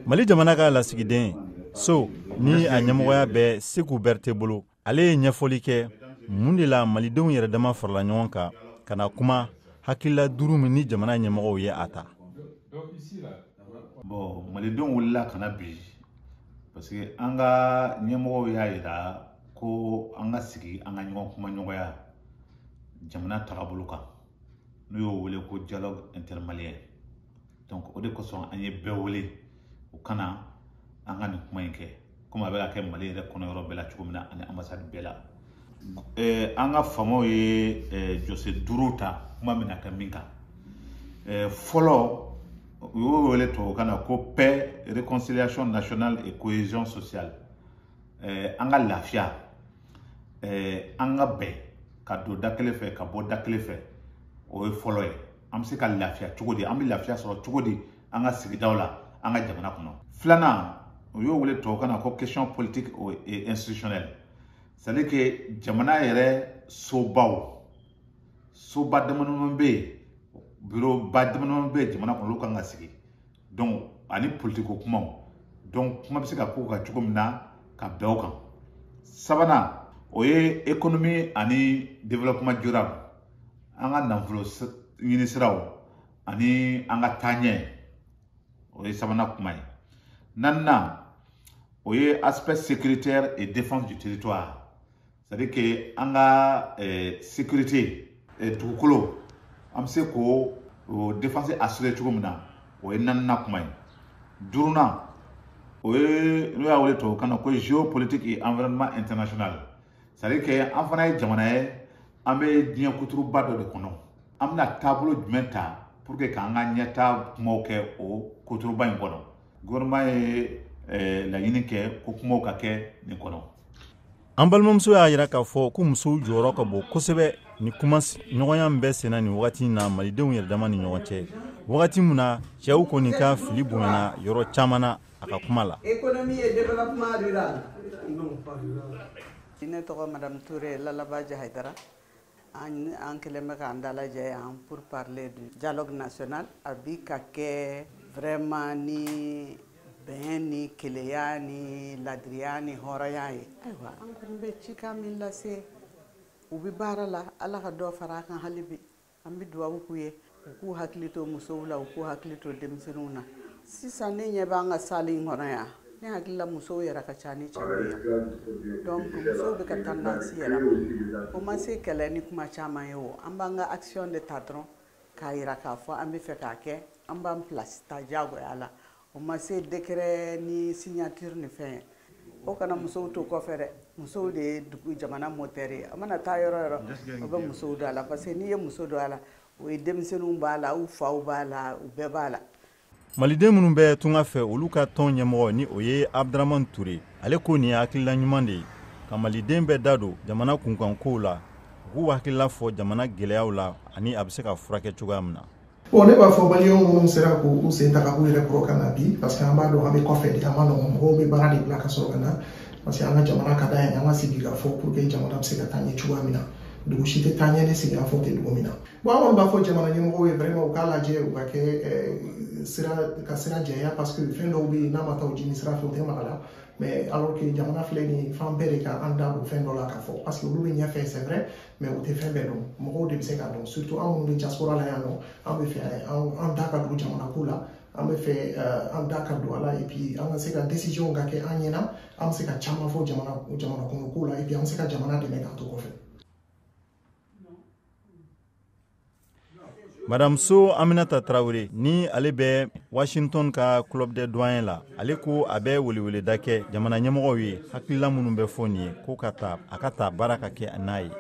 Mali jamana ka lasigiden so ni a ɲɛmɔgɔya bɛ Seku Bɛrite bolo ale ye ɲɛfɔli kɛ mun de la malidenw yɛrɛ dama farala ɲɔgɔn kan ka na kuma hakilila duuru min ni jamana ɲɛmɔgɔw ye a ta. Bon malidenw wulila kana bi parce que an ka ɲɛmɔgɔw y'a yira ko an ka sigi an ka ɲɔgɔn kuma ɲɔgɔnya jamana tagabolo kan n'u y'o wele ko dialogue intermalien. Donc o de kosɔn an ye bɛɛ wele u kana an ka nin kuma in kɛ comme a bɛ ka kɛ Mali yɛrɛ kɔnɔ yɔrɔ bɛɛ la cogo min na ani ambassade bɛɛ la. An ka famaw ye jɔsen duuru ta kuma min na kɛ min kan. Fɔlɔ u y'o wele tubabukan na ko paix, réconciliation nationale et cohésion sociale. An ka lafiya an ka bɛn ka don da kelen fɛ ka bɔ da kelen fɛ o ye fɔlɔ ye. An bɛ se ka lafiya cogo di, an bɛ lafiya sɔrɔ cogo di an ka sigidaw la an ka jamana kɔnɔ. Filanan u y'o wele tubabukan na ko question politique et institutionnelle. C'est-à-dire que jamana yɛrɛ soba damadɔni bɛ yen, bureau ba damadɔni bɛ yen jamana kɔnɔ olu kan ka sigi. Donc ani politiko kumaw. Donc kuma bɛ se ka k'u kan cogo min na ka bɛn o kan. Sabanan o ye économie ani développement durable. An ka nafolo ɲini siraw ani an ka taaɲɛ o ye sabanan kuma ye. Naaninan o ye aspect sécuritaire et défense du territoire. C'est-à-dire que an ka sécurité dugukolo an bɛ se k'o défense assurer cogo min na o ye naaninan kuma ye. Duurunan o ye n'o y'a wele tubabukan na ko géopolitique et environnement international. C'est-à-dire que an fana ye jamana ye an bɛ diɲɛ kuturuba dɔ de kɔnɔ. An bɛna taabolo jumɛn ta pour que k'an ka ɲɛtaa kumaw kɛ o kuturuba in kɔnɔ. Gouvernement ye laɲini kɛ ko kumaw ka kɛ nin kɔnɔ. An balimamuso y'a jira k'a fɔ ko musow jɔyɔrɔ ka bon kosɛbɛ ni kuma ɲɔgɔnya min bɛ senna nin wagati in na malidenw yɛrɛ dama ni ɲɔgɔn cɛ. Wagati min na cɛw kɔni ka fili bonyana yɔrɔ caman na a ka kuma la. Économie et développement rural. Ne tɔgɔ Madame Touré Lalabaja Haidara. An kɛlen bɛ k'an dalajɛ yan pour parler du dialogue national a bi ka kɛ vraiment ni bɛn ni keleya ni ladiriya ni hɔrɔnya ye. Ayiwa an kɔni bɛ cikan min lase u bɛ baara la Ala ka dɔ fara a kan hali bi an bɛ dugawu k'u ye u k'u hakili to musow la u k'u hakili to denmisɛnninw na. Sisan ne ɲɛ b'an ka salle in kɔnɔ yan ne hakilila musow yɛrɛ ka ca ni cɛw ye. Donc musow bɛ ka tendance yɛlɛma o ma se kɛlɛ ni kuma caman ye o an b'an ka action de ta dɔrɔn k'a yira k'a fɔ an bɛ fɛ k'a kɛ an b'an place ta diyagoya la o ma se décret ni signature ni fɛn o kana musow to kɔfɛ dɛ musow de ye dugu jamana moteur ye a mana taa yɔrɔ yɔrɔ o bɛ musow don a la parce que n'i ye muso don a la o ye denmisɛnninw b'a la u faw b'a la u bɛɛ b'a la. Maliden minnu bɛ tunga fɛ olu ka tɔn ɲɛmɔgɔ ni o ye Abdraman Touré ale ko nin ye hakilila ɲuman de ye ka maliden bɛɛ da don jamana kunkankow la u k'u hakilila fɔ jamana gɛlɛyaw la ani a bɛ se ka furakɛ cogoya min na. Bon ne b'a fɔ maliyɛnw minnu sera k'u sen ta ka b'u yɛrɛ kɔrɔ ka na bi parce que an b'a dɔn an bɛ kɔfɛ de a ma nɔgɔn mɔgɔw bɛ baara de bila ka sɔrɔ ka na parce que an ka jamana ka d'an ye an ka sigi ka fɔ pour que jamana bɛ se ka taa ɲɛ cogoya min na dugu si tɛ taa ɲɛ ni sigida fɔ tɛ dugu min na. Bon an kɔni b'a fɔ jamana ɲɛmɔgɔw ye vraiment u k'a lajɛ u ka kɛ sira jɛya parce que fɛn dɔw bɛ yen n'a ma taa o jini sira fɛ o tɛ maga la mais alors que jamana filɛ nin fan bɛɛ de ka an da o fɛn dɔ la ka fɔ parce que olu bɛ ɲɛfɛ c'est vrai mais u tɛ fɛn bɛɛ dɔn mɔgɔw de bɛ se k'a dɔn surtout an minnu bɛ diaspora la yan nɔ an bɛ fɛ an da ka don jamana ko la an bɛ fɛ an da ka don a la et puis an ka se ka décision ka kɛ an ɲɛna an bɛ se ka caman fɔ jamana kɔnɔ ko la et puis an bɛ se ka jamana dɛmɛ k'a to kɔfɛ. Madame So Aminata Traoré ni ale bɛ Washington ka club des doyens la ale ko a bɛ weleweleda kɛ jamana ɲɛmɔgɔw ye hakilila minnu bɛ fɔ nin ye ko a ka taa baara ka kɛ n'a ye.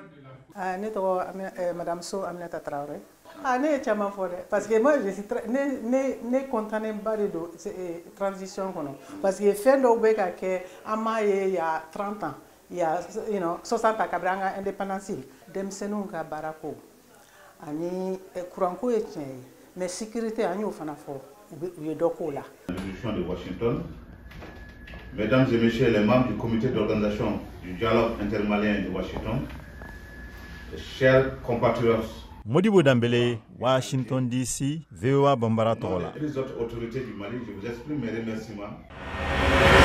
Ne tɔgɔ Madame So Aminata Traoré. Ne ye caman fɔ dɛ parce que moi je suis ne content ba de don transition kɔnɔ parce que fɛn dɔw bɛ ka kɛ an m'a ye il y a 30 ans il y a 60 ans kabiri an ka indépendance denmisɛnninw ka baara ko ani kuranko ye tiɲɛ ye mais sécurité an y'o fana fɔ u ye dɔ k'o la. L'institution de Washington, mesdames et messieurs les membres du comité d'organisation du dialogue intermalien de Washington, chers compatriotes Modibo Dambélé, Washington DC, VOA Bambara Tola. Les autres autorités du Mali, je vous exprime mes remerciements.